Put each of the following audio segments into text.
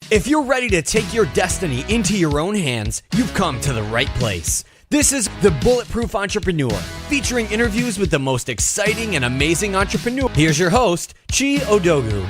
If you're ready to take your destiny into your own hands, you've come to the right place. This is The Bulletproof Entrepreneur, featuring interviews with the most exciting and amazing entrepreneurs. Here's your host, Chi Odogu.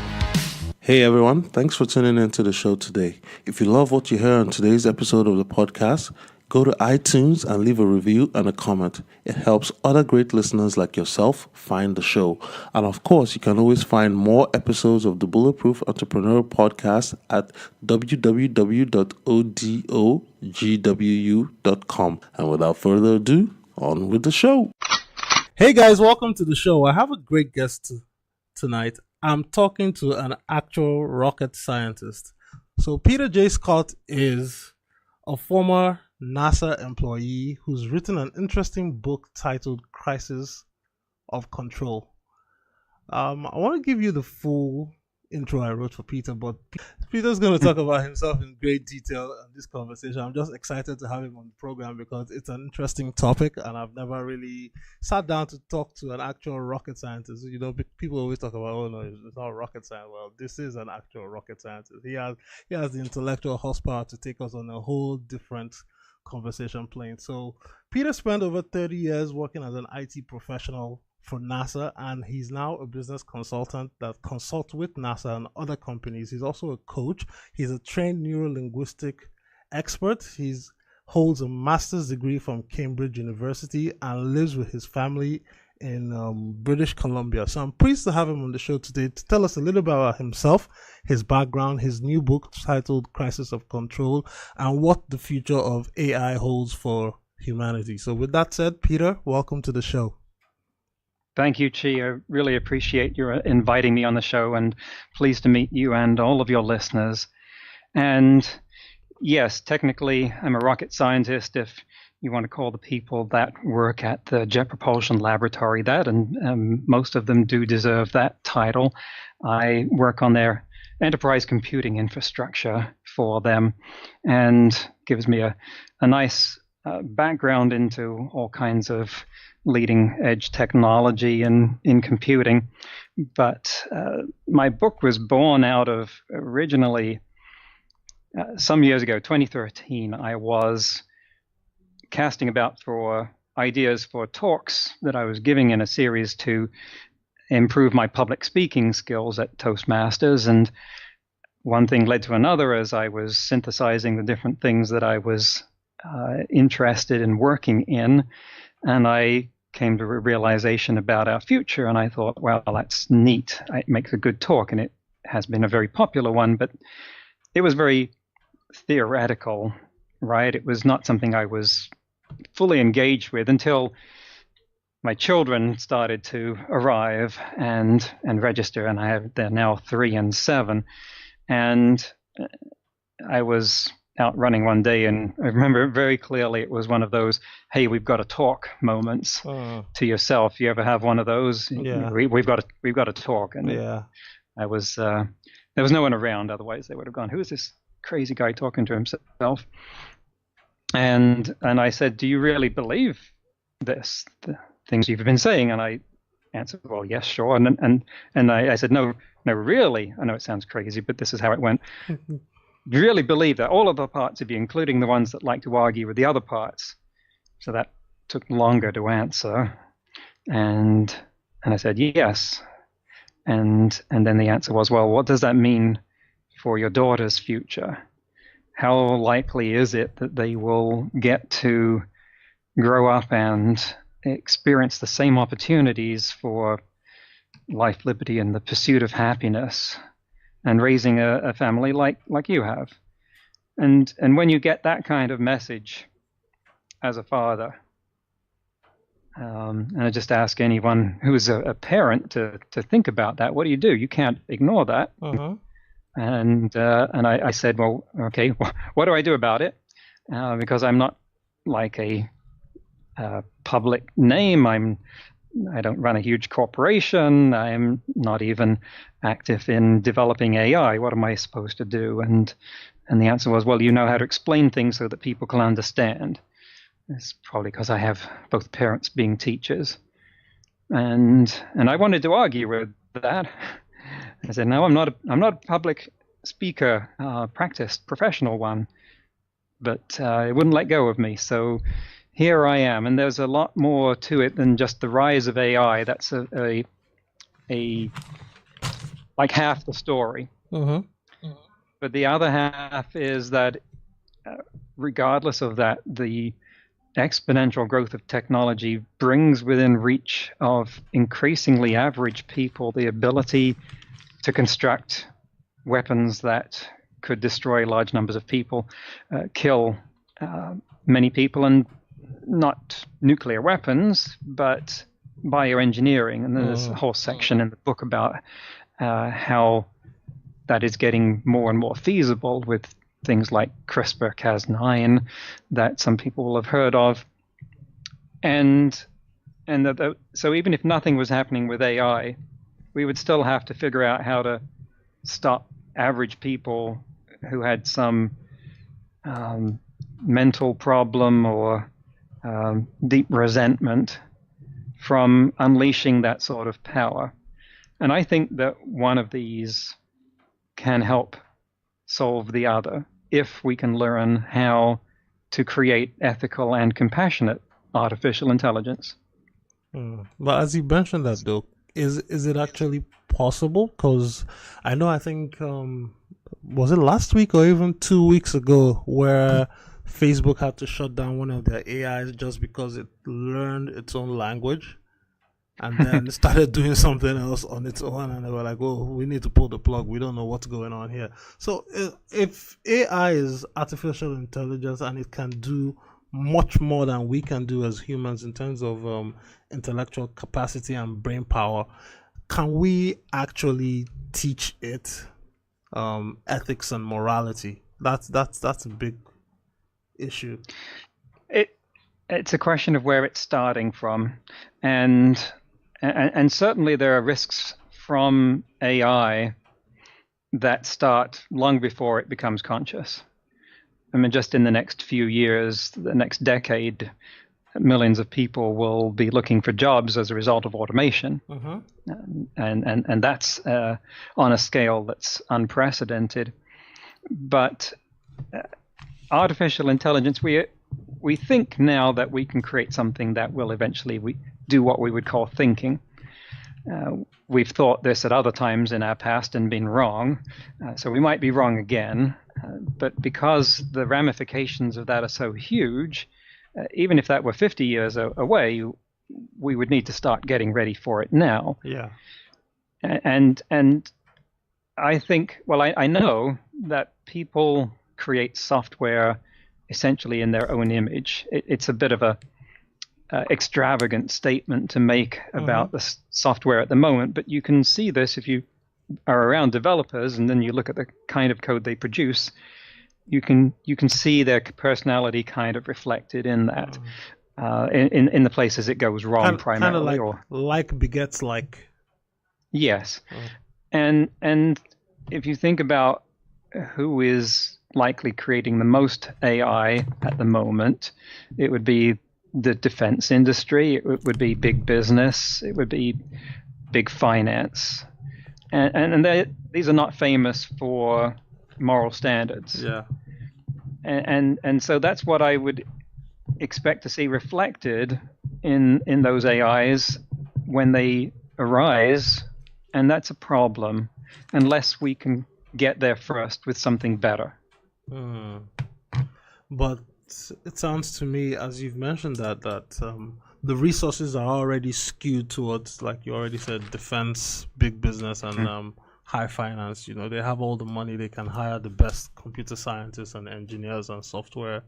Hey everyone, thanks for tuning into the show today. If you love what you hear on today's episode of the podcast, go to iTunes and leave a review and a comment. It helps other great listeners like yourself find the show. And of course, you can always find more episodes of the Bulletproof Entrepreneur podcast at www.odogwu.com. And without further ado, on with the show. Hey guys, welcome to the show. I have a great guest tonight. I'm talking to an actual rocket scientist. So Peter J. Scott is a former NASA employee who's written an interesting book titled Crises of Control. I want to give you the full intro I wrote for Peter, but Peter's going to talk about himself in great detail in this conversation. I'm just excited to have him on the program because it's an interesting topic and I've never really sat down to talk to an actual rocket scientist. You know, people always talk about, oh no, it's not rocket science. Well, this is an actual rocket scientist. He has the intellectual horsepower to take us on a whole different conversation plane. So Peter spent over 30 years working as an IT professional for NASA, and he's now a business consultant that consults with NASA and other companies. He's also a coach. He's a trained neurolinguistic expert. He holds a master's degree from Cambridge University and lives with his family in British Columbia. So I'm pleased to have him on the show today to tell us a little bit about himself, his background, his new book titled Crisis of Control, and what the future of AI holds for humanity. So with that said, Peter, welcome to the show. Thank you, Chi. I really appreciate your inviting me on the show, and pleased to meet you and all of your listeners. And yes, technically, I'm a rocket scientist, if you want to call the people that work at the Jet Propulsion Laboratory that, and most of them do deserve that title. I work on their enterprise computing infrastructure for them, and gives me a nice background into all kinds of leading edge technology in computing. But my book was born out of originally some years ago, 2013, I was casting about for ideas for talks that I was giving in a series to improve my public speaking skills at Toastmasters. And one thing led to another as I was synthesizing the different things that I was interested in working in. And I came to a realization about our future, and I thought, well, that's neat. It makes a good talk, and it has been a very popular one, but it was very theoretical, right? It was not something I was fully engaged with until my children started to arrive and register, and they're now 3 and 7, and I was out running one day, and I remember very clearly it was one of those, hey, we've got to talk moments to yourself. You ever have one of those? Yeah. We've got to talk. And yeah, I was there was no one around, otherwise they would have gone, who is this crazy guy talking to himself? And I said, do you really believe this, the things you've been saying? And I answered, well, yes, sure. And I said, no, really. I know it sounds crazy, but this is how it went. You really believe that all of the parts of you, including the ones that like to argue with the other parts? So that took longer to answer. And I said, yes. And then the answer was, well, what does that mean for your daughter's future? How likely is it that they will get to grow up and experience the same opportunities for life, liberty, and the pursuit of happiness, and raising a family like you have? And when you get that kind of message as a father, and I just ask anyone who is a parent to think about that. What do? You can't ignore that. Uh-huh. And I said, well, okay, what do I do about it? Because I'm not like a public name. I don't run a huge corporation. I'm not even active in developing AI. What am I supposed to do? And the answer was, well, you know how to explain things so that people can understand. It's probably because I have both parents being teachers. And I wanted to argue with that. I said, no, I'm not a public speaker, practiced professional one, but it wouldn't let go of me. So here I am, and there's a lot more to it than just the rise of AI. That's a like half the story. But the other half is that regardless of that, the exponential growth of technology brings within reach of increasingly average people the ability to construct weapons that could destroy large numbers of people, kill many people, and not nuclear weapons, but bioengineering. And there's a whole section in the book about how that is getting more and more feasible with things like CRISPR-Cas9 that some people will have heard of. So even if nothing was happening with AI, we would still have to figure out how to stop average people who had some mental problem or deep resentment from unleashing that sort of power. And I think that one of these can help solve the other if we can learn how to create ethical and compassionate artificial intelligence. But as you mentioned that, though, is it actually possible? Because I think was it last week or even 2 weeks ago where Facebook had to shut down one of their AIs just because it learned its own language and then started doing something else on its own, and they were like, oh, we need to pull the plug, we don't know what's going on here. So if AI is artificial intelligence and it can do much more than we can do as humans in terms of intellectual capacity and brain power, can we actually teach it ethics and morality? That's a big issue. It's a question of where it's starting from, and certainly there are risks from AI that start long before it becomes conscious. I mean, just in the next few years, the next decade, millions of people will be looking for jobs as a result of automation. And that's on a scale that's unprecedented. But artificial intelligence, we think now that we can create something that will eventually do what we would call thinking. We've thought this at other times in our past and been wrong, so we might be wrong again. But because the ramifications of that are so huge, even if that were 50 years away, we would need to start getting ready for it now. Yeah. And I think, well, I know that people create software essentially in their own image. It's a bit of a extravagant statement to make about the software at the moment, but you can see this if you are around developers and then you look at the kind of code they produce. You can see their personality kind of reflected in that, in the places it goes wrong primarily. Kind of like begets like. Yes, and if you think about who is likely creating the most AI at the moment, it would be the defense industry, it would be big business, it would be big finance, and these are not famous for moral standards. Yeah. And so that's what I would expect to see reflected in those AIs when they arise, and that's a problem unless we can get there first with something better. But it sounds to me, as you've mentioned, that the resources are already skewed towards, like you already said, defense, big business, and high finance. They have all the money, they can hire the best computer scientists and engineers and software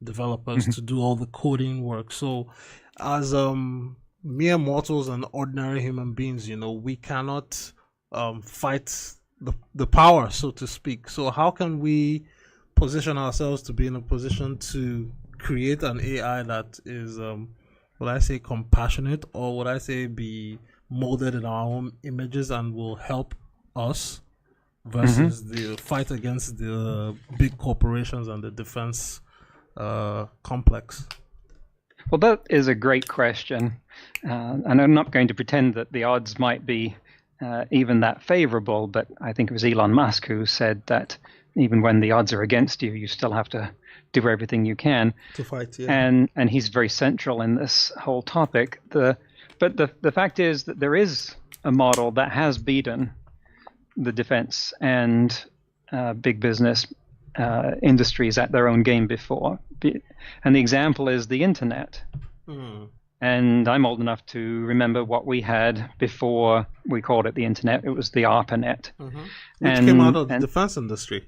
developers to do all the coding work. So as mere mortals and ordinary human beings, we cannot fight the power, so to speak. So how can we position ourselves to be in a position to create an AI that is, would I say compassionate, or would I say be molded in our own images and will help us versus the fight against the big corporations and the defense complex? Well, that is a great question, and I'm not going to pretend that the odds might be even that favorable, but I think it was Elon Musk who said that even when the odds are against you, you still have to do everything you can to fight. Yeah. And he's very central in this whole topic. But the fact is that there is a model that has beaten the defense and big business industries at their own game before. And the example is the internet. And I'm old enough to remember what we had before we called it the internet. It was the ARPANET. Which came out of the defense industry.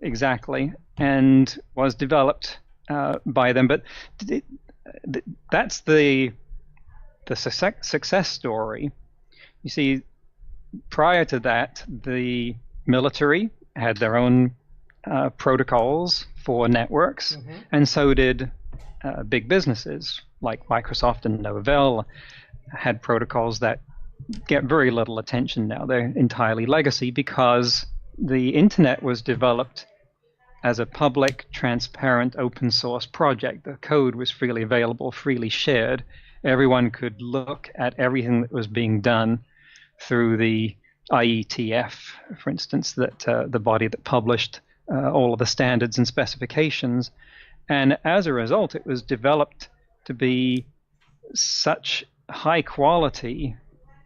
Exactly. And was developed by them. But that's the success story. You see, prior to that, the military had their own protocols for networks, and so did big businesses like Microsoft and Novell had protocols that get very little attention now. They're entirely legacy because the internet was developed as a public, transparent, open source project. The code was freely available, freely shared. Everyone could look at everything that was being done through the IETF, for instance, that the body that published all of the standards and specifications. And as a result, it was developed to be such high quality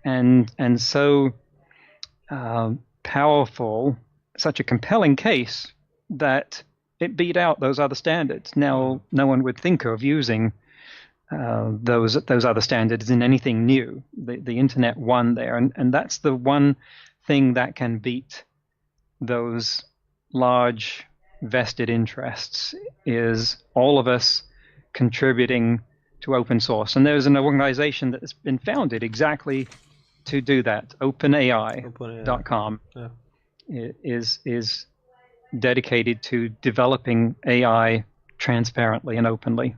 and so powerful, such a compelling case that it beat out those other standards. Now, no one would think of using those other standards in anything new. The internet won there, and that's the one thing that can beat those large vested interests, is all of us contributing to open source. And there's an organization that's been founded exactly to do that. OpenAI.com is dedicated to developing AI transparently and openly.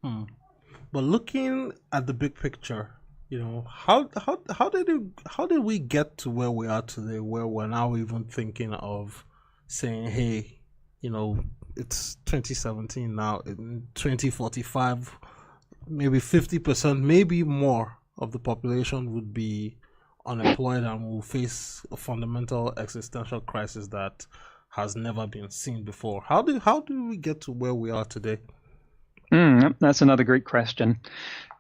But looking at the big picture, how did we get to where we are today, where we're now even thinking of saying, hey, it's 2017 now, in 2045, maybe 50%, maybe more of the population would be unemployed and will face a fundamental existential crisis that has never been seen before. How do we get to where we are today? That's another great question,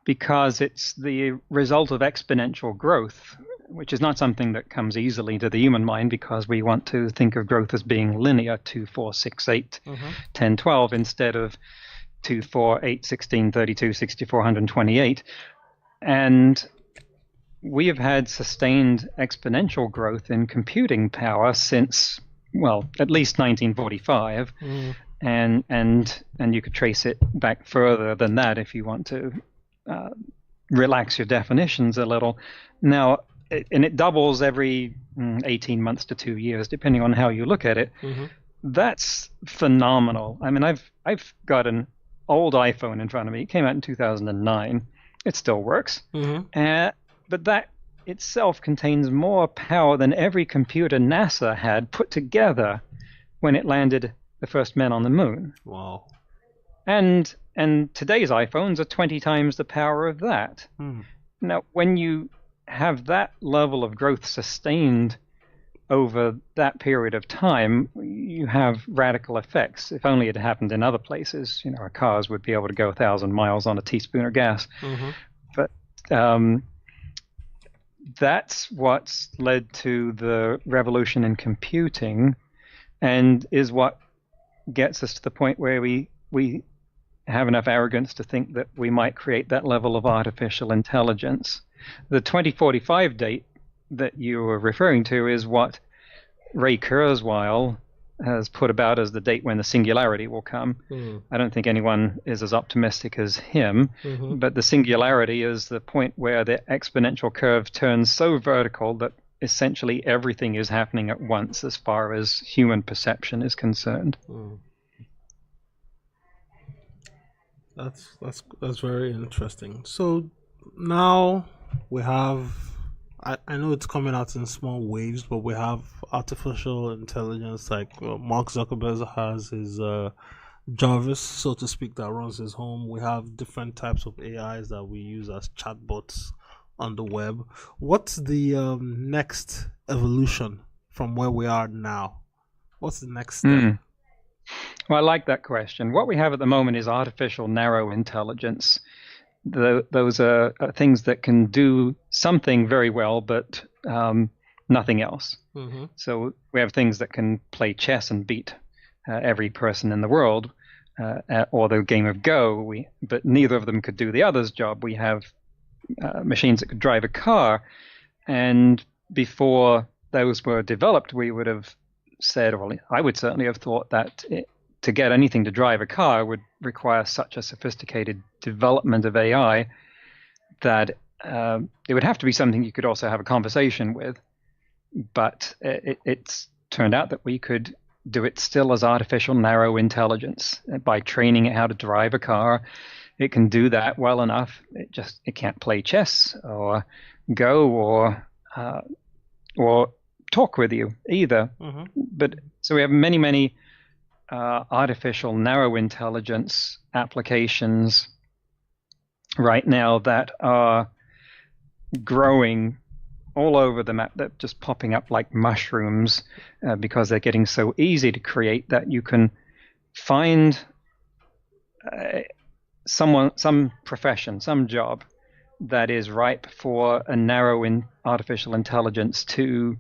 because it's the result of exponential growth, which is not something that comes easily to the human mind, because we want to think of growth as being linear, 2, 4, 6, 8, 10, 12, instead of 2, 4, 8, 16, 32, 64, 128. And we have had sustained exponential growth in computing power since, well, at least 1945. And you could trace it back further than that if you want to relax your definitions a little. Now, it doubles every 18 months to 2 years, depending on how you look at it. That's phenomenal. I mean, I've got an old iPhone in front of me. It came out in 2009. It still works. But that itself contains more power than every computer NASA had put together when it landed the first men on the moon. Wow. And today's iPhones are 20 times the power of that. Now, when you have that level of growth sustained over that period of time, you have radical effects. If only it happened in other places, our cars would be able to go 1,000 miles on a teaspoon of gas. But that's what's led to the revolution in computing, and is what gets us to the point where we have enough arrogance to think that we might create that level of artificial intelligence. The 2045 date that you were referring to is what Ray Kurzweil has put about as the date when the singularity will come. I don't think anyone is as optimistic as him, but the singularity is the point where the exponential curve turns so vertical that essentially everything is happening at once as far as human perception is concerned. That's very interesting. So now we have, I know it's coming out in small waves, but we have artificial intelligence, like Mark Zuckerberg has his Jarvis, so to speak, that runs his home. We have different types of AIs that we use as chatbots on the web. What's the next evolution from where we are now? What's the next step? Well, I like that question. What we have at the moment is artificial narrow intelligence. Those are things that can do something very well, but nothing else. Mm-hmm. So we have things that can play chess and beat every person in the world, or the game of Go, but neither of them could do the other's job. We have machines that could drive a car, and before those were developed, we would have said, or I would certainly have thought that to get anything to drive a car would require such a sophisticated development of AI that it would have to be something you could also have a conversation with. But it's turned out that we could do it still as artificial narrow intelligence by training it how to drive a car. It can do that well enough. It can't play chess or Go or talk with you either. Mm-hmm. But so we have many artificial narrow intelligence applications right now that are growing all over the map. They're just popping up like mushrooms because they're getting so easy to create that you can find some profession, some job that is ripe for a narrow artificial intelligence to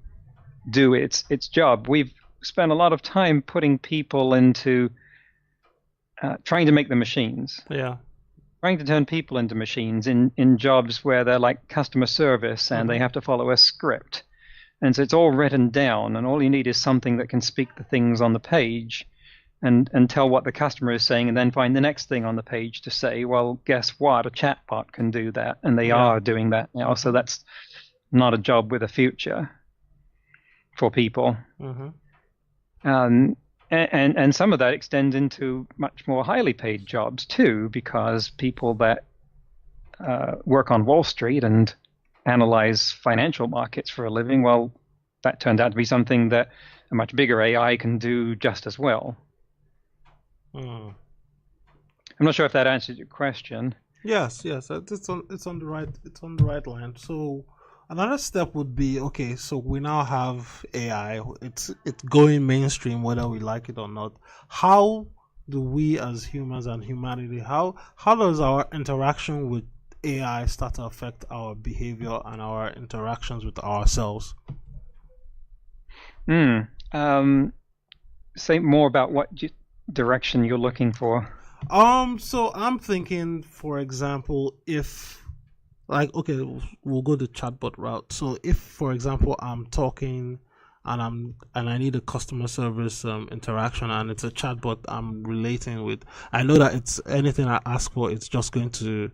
do its job. We've spent a lot of time putting people into trying to make them machines. Yeah. Trying to turn people into machines in jobs where they're like customer service and they have to follow a script. And so it's all written down, and all you need is something that can speak the things on the page and tell what the customer is saying, and then find the next thing on the page to say, well, guess what? A chatbot can do that, and they are doing that now. So that's not a job with a future for people. Mm-hmm. And some of that extends into much more highly paid jobs too, because people that work on Wall Street and analyze financial markets for a living, well, that turned out to be something that a much bigger AI can do just as well. I'm not sure if that answers your question. Yes, it's on the right line. So another step would be, okay, so we now have AI. It's going mainstream whether we like it or not. How do we as humans and humanity, how does our interaction with AI start to affect our behavior and our interactions with ourselves? Say more about what direction you're looking for. So I'm thinking, for example, if, like, okay, we'll go the chatbot route. So if, for example, I'm talking and I need a customer service interaction, and it's a chatbot I'm relating with, I know that it's anything I ask for, it's just going to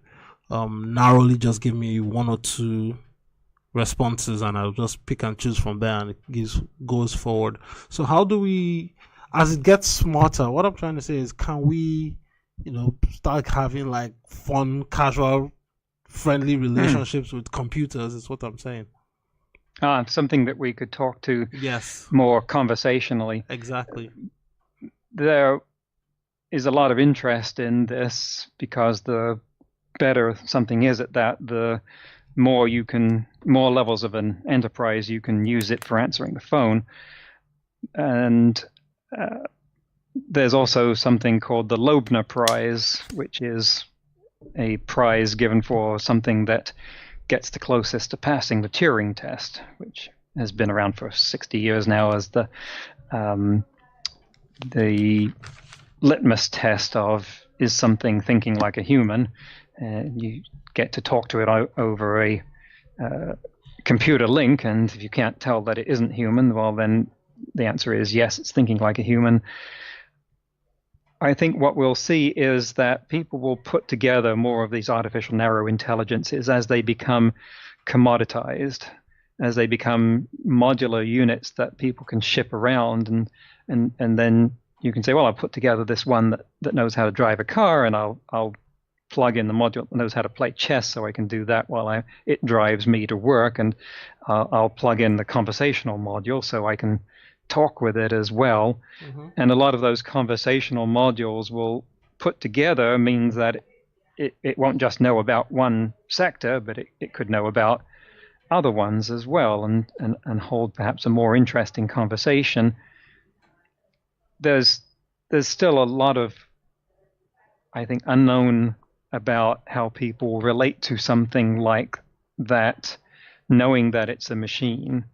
narrowly just give me one or two responses, and I'll just pick and choose from there, and it goes forward. So how do we, as it gets smarter, what I'm trying to say is, can we, start having like fun, casual, friendly relationships with computers, is what I'm saying. Something that we could talk to Yes. more conversationally. Exactly. There is a lot of interest in this, because the better something is at that, the more levels of an enterprise you can use it for answering the phone. And there's also something called the Loebner Prize, which is a prize given for something that gets the closest to passing the Turing test, which has been around for 60 years now as the litmus test of, is something thinking like a human? You get to talk to it over a computer link, and if you can't tell that it isn't human, well, then the answer is yes, it's thinking like a human. I think what we'll see is that people will put together more of these artificial narrow intelligences as they become commoditized, as they become modular units that people can ship around, and then you can say, well, I'll put together this one that knows how to drive a car, and I'll plug in the module that knows how to play chess, so I can do that while it drives me to work, and I'll plug in the conversational module so I can talk with it as well. Mm-hmm. And a lot of those conversational modules will put together means that it won't just know about one sector, but it could know about other ones as well, and hold perhaps a more interesting conversation. There's still a lot of, I think, unknown about how people relate to something like that, knowing that it's a machine,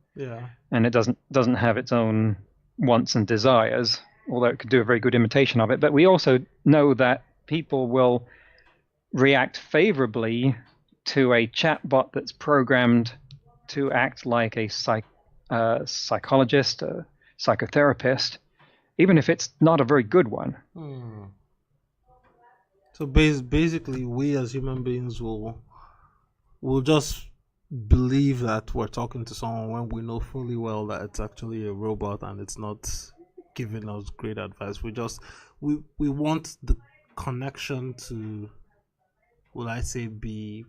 and it doesn't have its own wants and desires, although it could do a very good imitation of it. But we also know that people will react favorably to a chatbot that's programmed to act like a psychologist, a psychotherapist, even if it's not a very good one. So basically, we as human beings will just believe that we're talking to someone when we know fully well that it's actually a robot and it's not giving us great advice. We want the connection to, will I say, be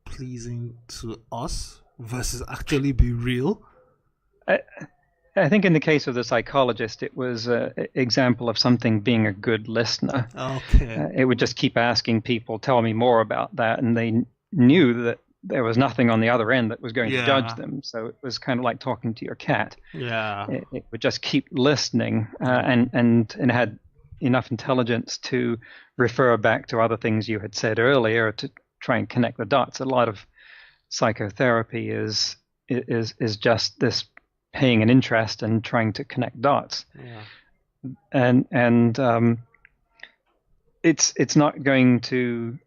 pleasing to us versus actually be real. I think in the case of the psychologist, it was an example of something being a good listener. Okay. It would just keep asking people, tell me more about that, and they knew that there was nothing on the other end that was going to judge them. So it was kind of like talking to your cat. Yeah. It would just keep listening, and it had enough intelligence to refer back to other things you had said earlier to try and connect the dots. A lot of psychotherapy is just this paying an interest and trying to connect dots. And it's not going to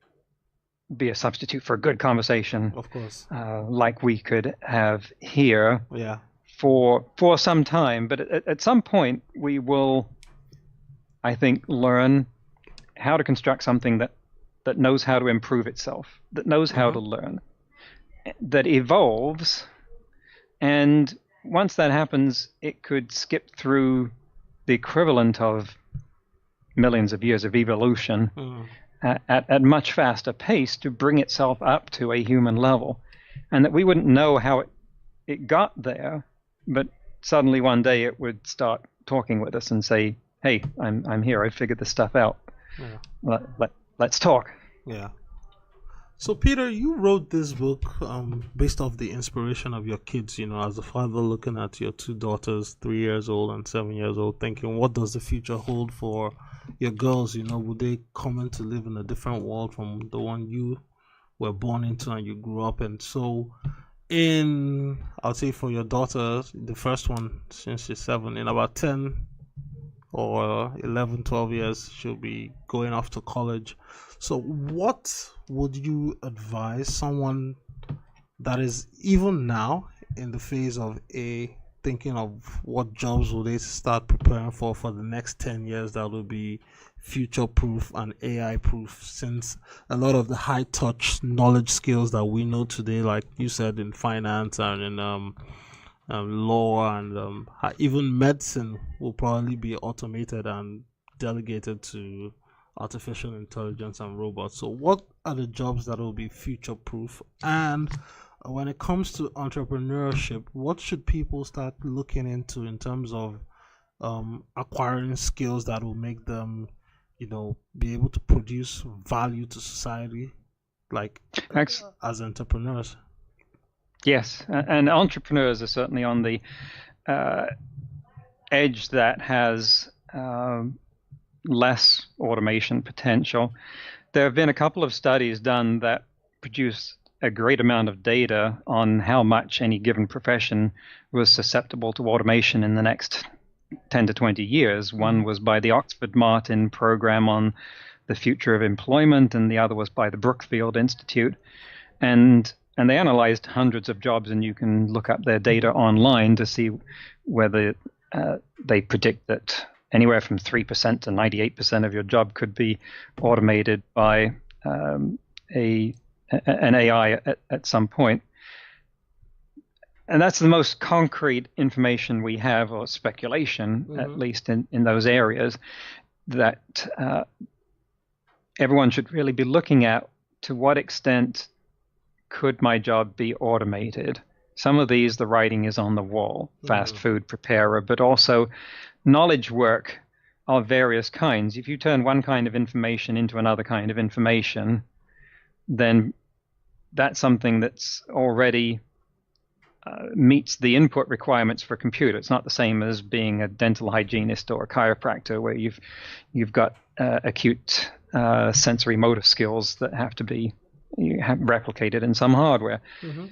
be a substitute for a good conversation, of course, like we could have here for some time. But at some point we will, I think, learn how to construct something that knows how to improve itself, that knows how to learn, that evolves. And once that happens, it could skip through the equivalent of millions of years of evolution at much faster pace to bring itself up to a human level. And that we wouldn't know how it got there, but suddenly one day it would start talking with us and say, hey, I'm here, I figured this stuff out. Let's talk. Yeah. So Peter, you wrote this book based off the inspiration of your kids, as a father looking at your two daughters, 3 years old and 7 years old, thinking, what does the future hold for your girls? Will they come in to live in a different world from the one you were born into and you grew up in? So I'll say for your daughter, the first one, since she's 7, in about 10 or 11, 12 years, she'll be going off to college. So what would you advise someone that is even now in the phase of thinking of what jobs will they start preparing for the next 10 years that will be future proof and AI proof, since a lot of the high touch knowledge skills that we know today, like you said, in finance and in law and even medicine, will probably be automated and delegated to artificial intelligence and robots. So what are the jobs that will be future proof? And when it comes to entrepreneurship, what should people start looking into in terms of acquiring skills that will make them, be able to produce value to society, like as entrepreneurs? Yes, and entrepreneurs are certainly on the edge that has less automation potential. There have been a couple of studies done that produce a great amount of data on how much any given profession was susceptible to automation in the next 10 to 20 years. One was by the Oxford Martin program on the future of employment, and the other was by the Brookfield Institute. And they analyzed hundreds of jobs, and you can look up their data online to see whether they predict that anywhere from 3% to 98% of your job could be automated by an AI at some point. And that's the most concrete information we have, or speculation, at least in those areas, that everyone should really be looking at. To what extent could my job be automated? Some of these, the writing is on the wall, fast food preparer, but also knowledge work of various kinds. If you turn one kind of information into another kind of information, then that's something that's already meets the input requirements for a computer. It's not the same as being a dental hygienist or a chiropractor, where you've got acute sensory motor skills that have to be replicated in some hardware. Mm-hmm.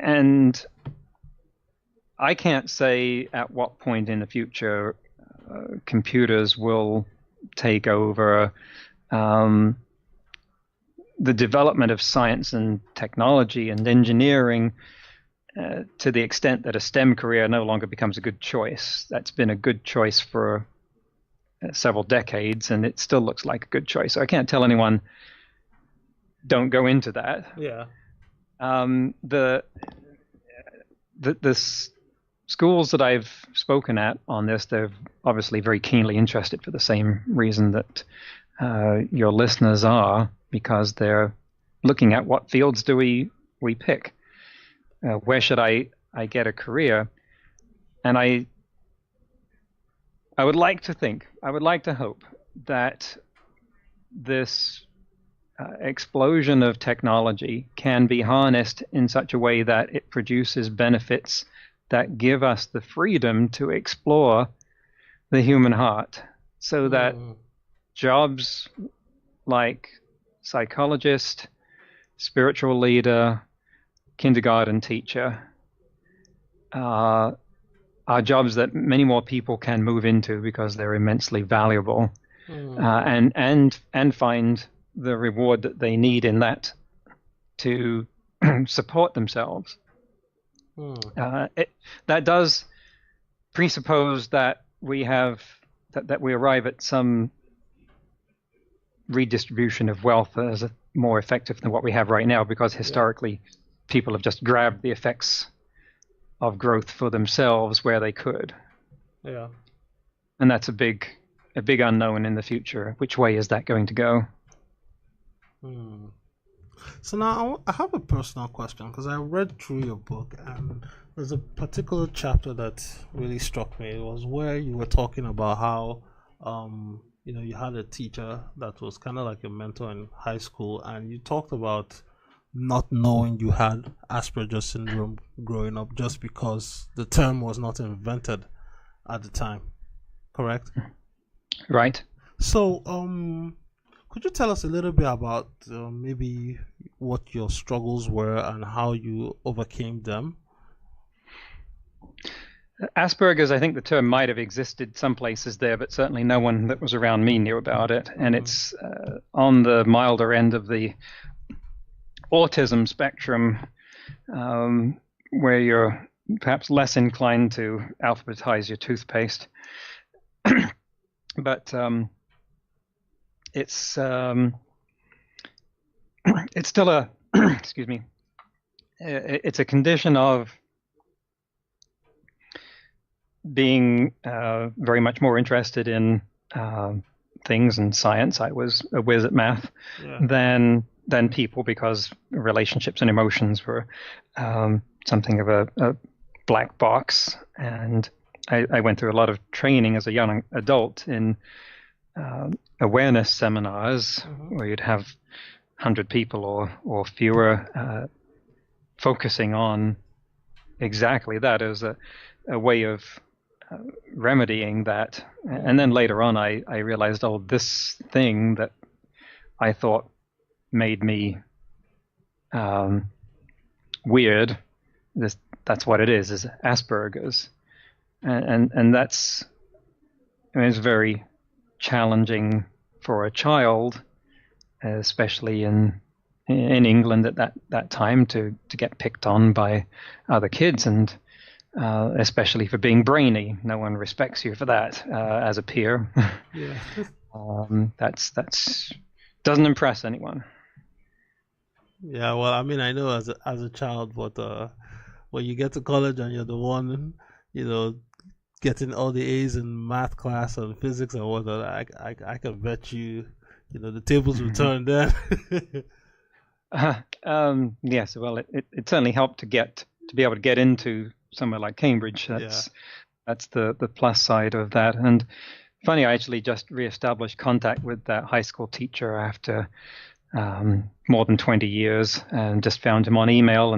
And I can't say at what point in the future computers will take over the development of science and technology and engineering to the extent that a STEM career no longer becomes a good choice. That's been a good choice for several decades, and it still looks like a good choice. So I can't tell anyone, don't go into that. Yeah. The schools that I've spoken at on this, they're obviously very keenly interested for the same reason that your listeners are, because they're looking at what fields do we pick? Where should I get a career? And I would like to hope that this explosion of technology can be harnessed in such a way that it produces benefits that give us the freedom to explore the human heart, so that jobs like psychologist, spiritual leader, kindergarten teacher are jobs that many more people can move into because they're immensely valuable, and find the reward that they need in that to support themselves. That does presuppose that we have that we arrive at some redistribution of wealth that is more effective than what we have right now, because historically people have just grabbed the effects of growth for themselves where they could. Yeah. And that's a big unknown in the future. Which way is that going to go? So now I have a personal question, because I read through your book and there's a particular chapter that really struck me. It was where you were talking about how you had a teacher that was kind of like a mentor in high school, and you talked about not knowing you had Aspergers syndrome growing up just because the term was not invented at the time. Correct? Right. So, could you tell us a little bit about maybe what your struggles were and how you overcame them? Aspergers, I think the term might have existed some places there, but certainly no one that was around me knew about it. And it's on the milder end of the autism spectrum, where you're perhaps less inclined to alphabetize your toothpaste. But it's still a excuse me. It's a condition of being very much more interested in things and science. I was a whiz at math than people, because relationships and emotions were something of a black box. And I went through a lot of training as a young adult in awareness seminars, where you'd have 100 people or fewer focusing on exactly that as a way of remedying that. And then later on I realized, this thing that I thought made me weird, that's what it is Aspergers. And that's, it's very challenging for a child, especially in England at that time, to get picked on by other kids, and especially for being brainy. No one respects you for that as a peer. Yeah. That's doesn't impress anyone. Yeah, well, I mean, I know as a child, but when you get to college and you're the one, getting all the A's in math class and physics and whatnot, I can bet you, the tables will turn then. Yes, well, it certainly helped to be able to get into somewhere like Cambridge. That's That's the plus side of that. And funny, I actually just reestablished contact with that high school teacher after more than 20 years, and just found him on email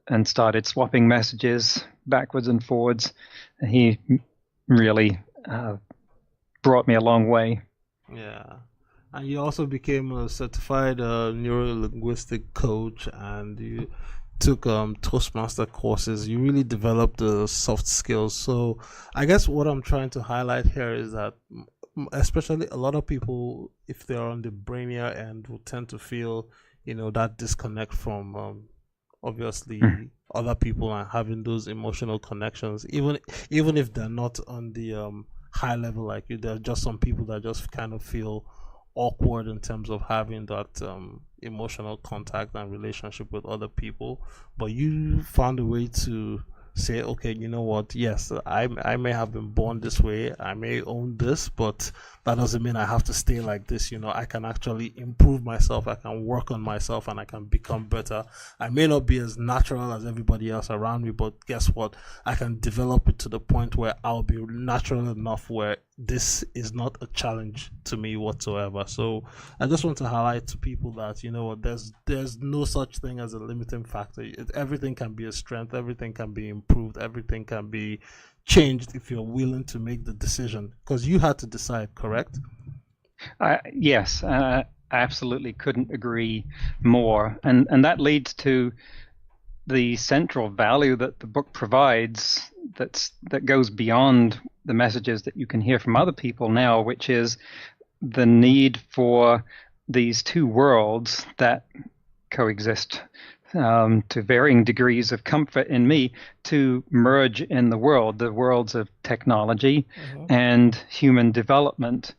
and started swapping messages backwards and forwards. And he really brought me a long way. Yeah. And you also became a certified NeuroLinguistic coach, and you took Toastmaster courses. You really developed the soft skills. So I guess what I'm trying to highlight here is that especially a lot of people, if they're on the brainier end, will tend to feel, that disconnect from obviously other people and having those emotional connections, even if they're not on the high level like you. There are just some people that just kind of feel awkward in terms of having that emotional contact and relationship with other people. But you found a way to say, okay, you know what, yes, I may have been born this way, I may own this, but that doesn't mean I have to stay like this. I can actually improve myself, I can work on myself, and I can become better. I may not be as natural as everybody else around me, but guess what, I can develop it to the point where I'll be natural enough where this is not a challenge to me whatsoever. So I just want to highlight to people that, there's no such thing as a limiting factor. Everything can be a strength, everything can be improved, everything can be changed if you're willing to make the decision, because you had to decide, correct? Yes, I absolutely couldn't agree more. And that leads to the central value that the book provides that goes beyond the messages that you can hear from other people now, which is the need for these two worlds that coexist to varying degrees of comfort in me to merge in the worlds of technology and human development.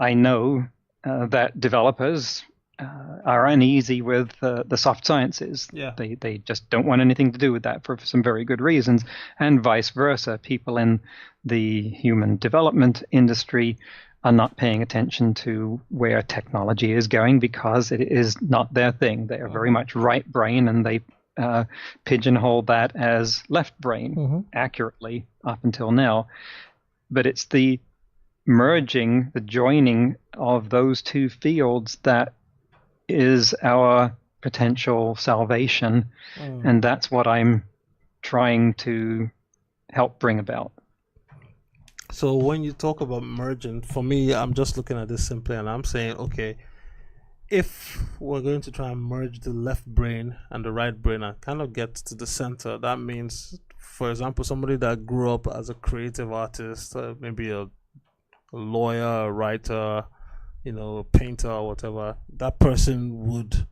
I know that developers are uneasy with the soft sciences. Yeah. They just don't want anything to do with that for some very good reasons, and vice versa. People in the human development industry are not paying attention to where technology is going because it is not their thing. They are very much right brain, and they pigeonhole that as left brain accurately up until now. But it's the merging, the joining of those two fields that is our potential salvation. And that's what I'm trying to help bring about. So when you talk about merging, for me, I'm just looking at this simply and I'm saying, okay, if we're going to try and merge the left brain and the right brain and kind of get to the center, that means, for example, somebody that grew up as a creative artist, maybe a lawyer, a writer, a painter or whatever, that person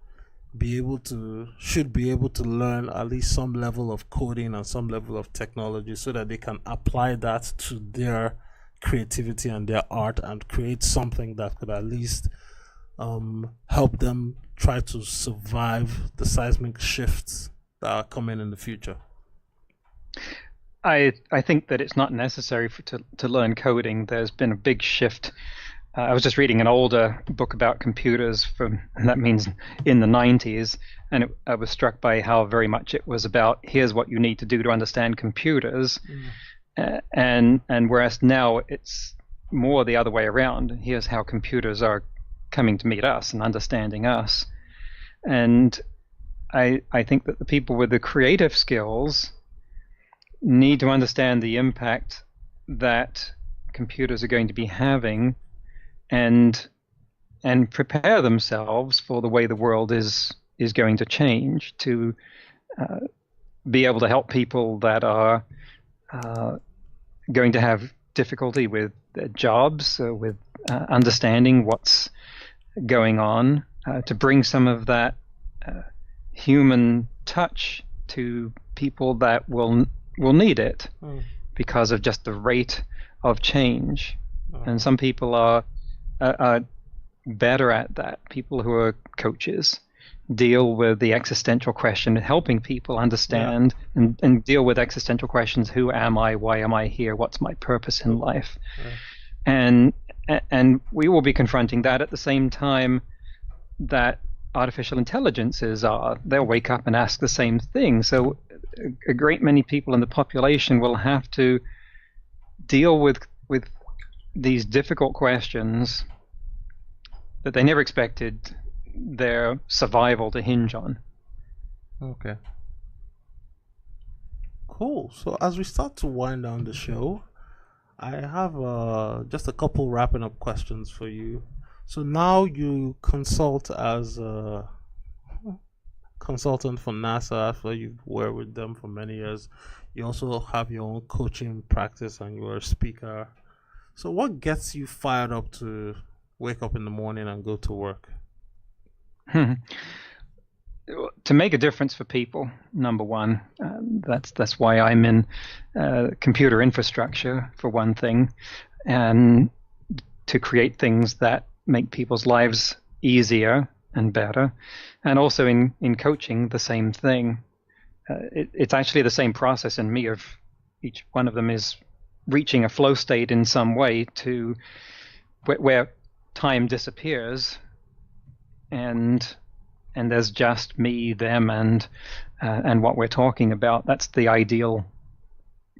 should be able to learn at least some level of coding and some level of technology so that they can apply that to their creativity and their art and create something that could at least help them try to survive the seismic shifts that are coming in the future. I think that it's not necessary to learn coding. There's been a big shift. I was just reading an older book about computers and that means in the 90s, and I was struck by how very much it was about, here's what you need to do to understand computers. And whereas now it's more the other way around. Here's how computers are coming to meet us and understanding us. And I think that the people with the creative skills need to understand the impact that computers are going to be having and prepare themselves for the way the world is going to change, to be able to help people that are going to have difficulty with their jobs, with understanding what's going on, to bring some of that human touch to people that will need it because of just the rate of change. And some people are better at that. People who are coaches deal with the existential question, helping people understand and deal with existential questions. Who am I? Why am I here? What's my purpose in life? And we will be confronting that at the same time that artificial intelligences are. They'll wake up and ask the same thing. So a great many people in the population will have to deal with these difficult questions that they never expected their survival to hinge on. Okay. Cool. So as we start to wind down the show, I have just a couple wrapping up questions for you. So now you consult as a consultant for NASA after you were with them for many years. You also have your own coaching practice and you're a speaker. So what gets you fired up to wake up in the morning and go to work? To make a difference for people, number one. That's why I'm in computer infrastructure, for one thing, and to create things that make people's lives easier and better. And also in coaching, the same thing. It's actually the same process in me of each one of them is reaching a flow state in some way to where time disappears and there's just me, them, and what we're talking about. That's the ideal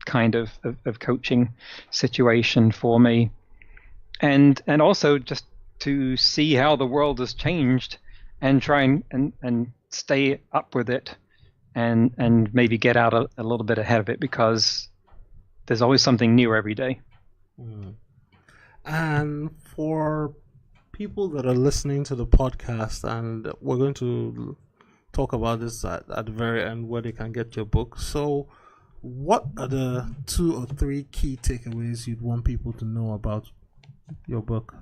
kind of coaching situation for me, and also just to see how the world has changed and try and stay up with it, and maybe get out a little bit ahead of it, because there's always something new every day. And for people that are listening to the podcast, and we're going to talk about this at the very end, where they can get your book. So what are the 2 or 3 key takeaways you'd want people to know about your book?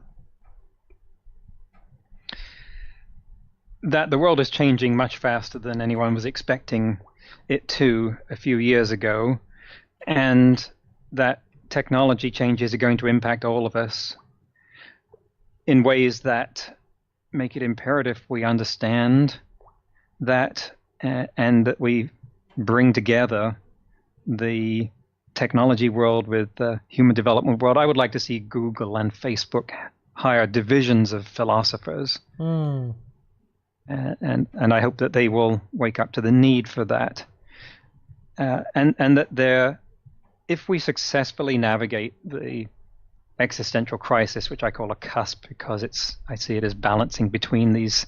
That the world is changing much faster than anyone was expecting it to a few years ago, and that technology changes are going to impact all of us in ways that make it imperative we understand that, and that we bring together the technology world with the human development world. I would like to see Google and Facebook hire divisions of philosophers. And I hope that they will wake up to the need for that. And that if we successfully navigate the existential crisis, which I call a cusp, because I see it as balancing between these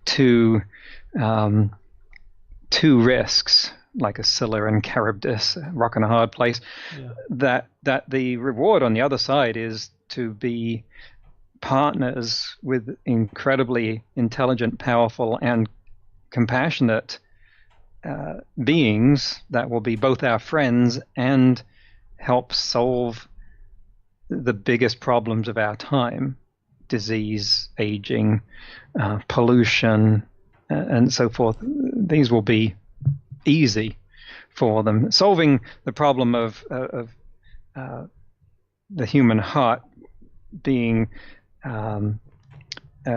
two risks, like a Scylla and Charybdis, a rock and a hard place. Yeah. That the reward on the other side is to be partners with incredibly intelligent, powerful, and compassionate beings that will be both our friends and help solve the biggest problems of our time: disease, aging, pollution, and so forth. These will be easy for them. Solving the problem of the human heart being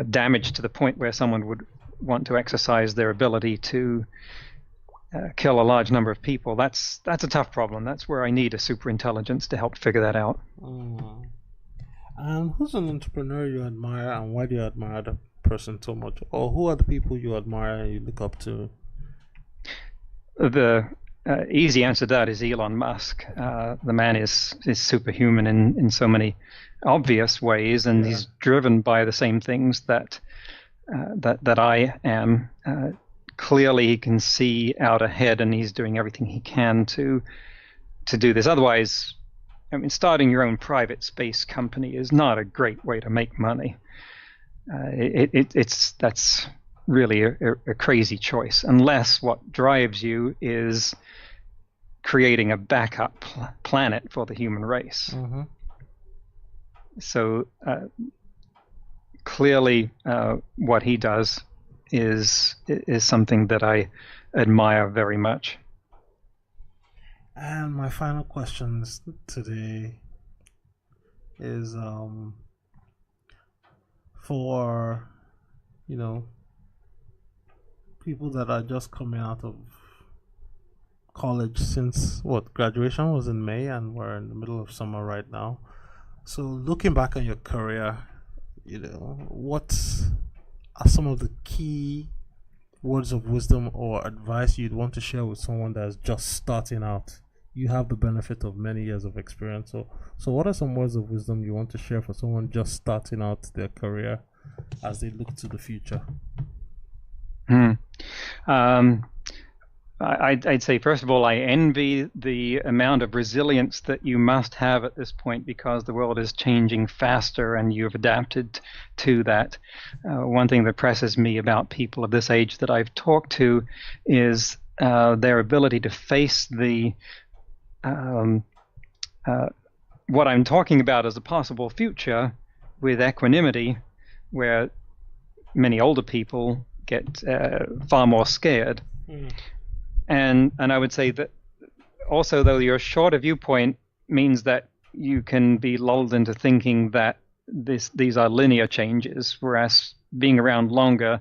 damaged to the point where someone would want to exercise their ability to kill a large number of people. That's a tough problem. That's where I need a super intelligence to help figure that out. Who's an entrepreneur you admire, and why do you admire the person so much? Or who are the people you admire and you look up to? The easy answer to that is Elon Musk. The man is superhuman in so many obvious ways, and he's driven by the same things that I am. Clearly, he can see out ahead, and he's doing everything he can to do this. Otherwise, I mean, starting your own private space company is not a great way to make money. That's really a crazy choice, unless what drives you is creating a backup planet for the human race. Mm-hmm. So clearly, what he does is something that I admire very much. And my final questions today is for people that are just coming out of college, since graduation was in May and we're in the middle of summer right now. So looking back on your career, what are some of the key words of wisdom or advice you'd want to share with someone that's just starting out you have the benefit of many years of experience. So what are some words of wisdom you want to share for someone just starting out their career as they look to the future? I'd say, first of all, I envy the amount of resilience that you must have at this point, because the world is changing faster and you've adapted to that. One thing that presses me about people of this age that I've talked to is their ability to face the what I'm talking about as a possible future with equanimity, where many older people get far more scared. And I would say that also, though, your shorter viewpoint means that you can be lulled into thinking that these are linear changes, whereas being around longer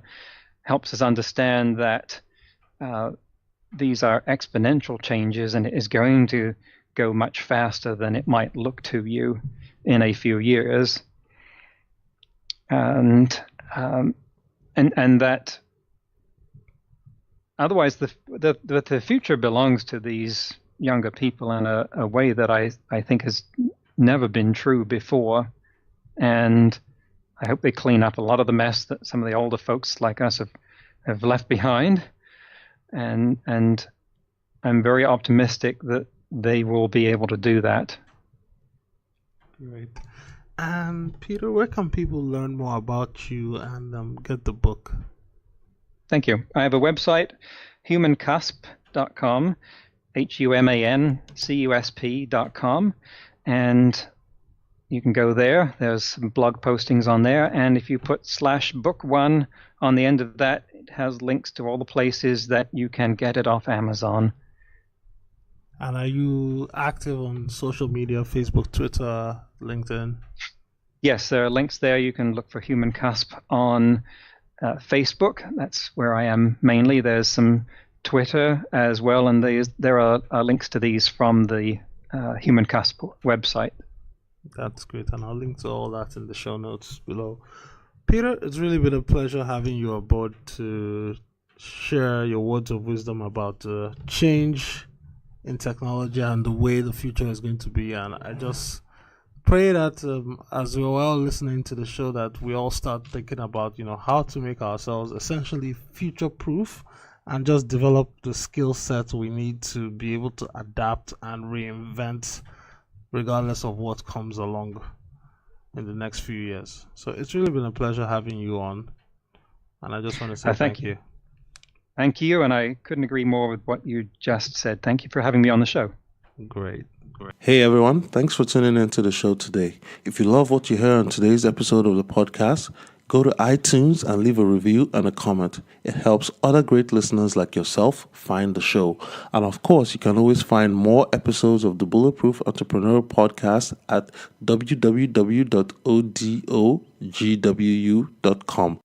helps us understand that these are exponential changes, and it is going to go much faster than it might look to you in a few years. And that otherwise the future belongs to these younger people in a way that I think has never been true before. And I hope they clean up a lot of the mess that some of the older folks like us have left behind. And I'm very optimistic that they will be able to do that. Great. And Peter, where can people learn more about you and get the book? Thank you. I have a website, humancusp.com, humancusp.com, and you can go there. There's some blog postings on there, and if you put /book1 on the end of that, it has links to all the places that you can get it off Amazon. And are you active on social media, Facebook, Twitter, LinkedIn? Yes, there are links there. You can look for Human Cusp on Facebook. That's where I am mainly. There's some Twitter as well, and there are links to these from the Human Cusp website. That's great, and I'll link to all that in the show notes below. Peter, it's really been a pleasure having you aboard to share your words of wisdom about change in technology and the way the future is going to be. And I just pray that as we're all listening to the show, that we all start thinking about, how to make ourselves essentially future-proof and just develop the skill set we need to be able to adapt and reinvent regardless of what comes along in the next few years. So it's really been a pleasure having you on, and I just want to say thank you. Thank you, and I couldn't agree more with what you just said. Thank you for having me on the show. Great. Hey everyone, thanks for tuning into the show today. If you love what you hear on today's episode of the podcast, go to iTunes and leave a review and a comment. It helps other great listeners like yourself find the show. And of course, you can always find more episodes of the Bulletproof Entrepreneur Podcast at www.odogwu.com.